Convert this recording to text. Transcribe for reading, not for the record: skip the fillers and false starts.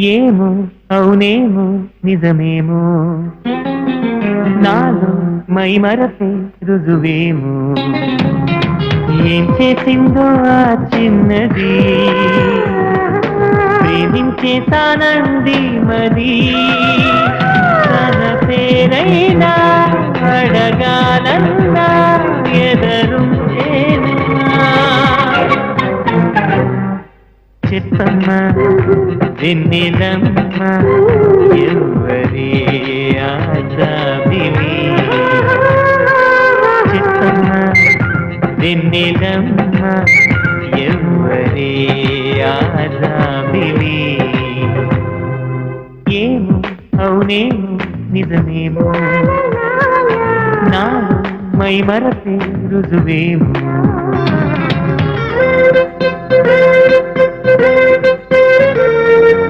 ఏమో అవునేమో నిజమేమో నాలో మై మరపే రుజువేమో ఏం చేసిందో ఆ చిన్నది ప్రేమించేసానంది మరి తన పేరైనా అడగాలన్నా ఎదరుంటేనా చెప్పమ్మా వెన్నెలమ్మ ఎవరే ఆజాబివి చెప్పమ్మా వెన్నెలమ్మ ఎవరే ఆజాబివి ఏమో అవునేమో నిజమేమో నాలో మై మరపే రుజువేమో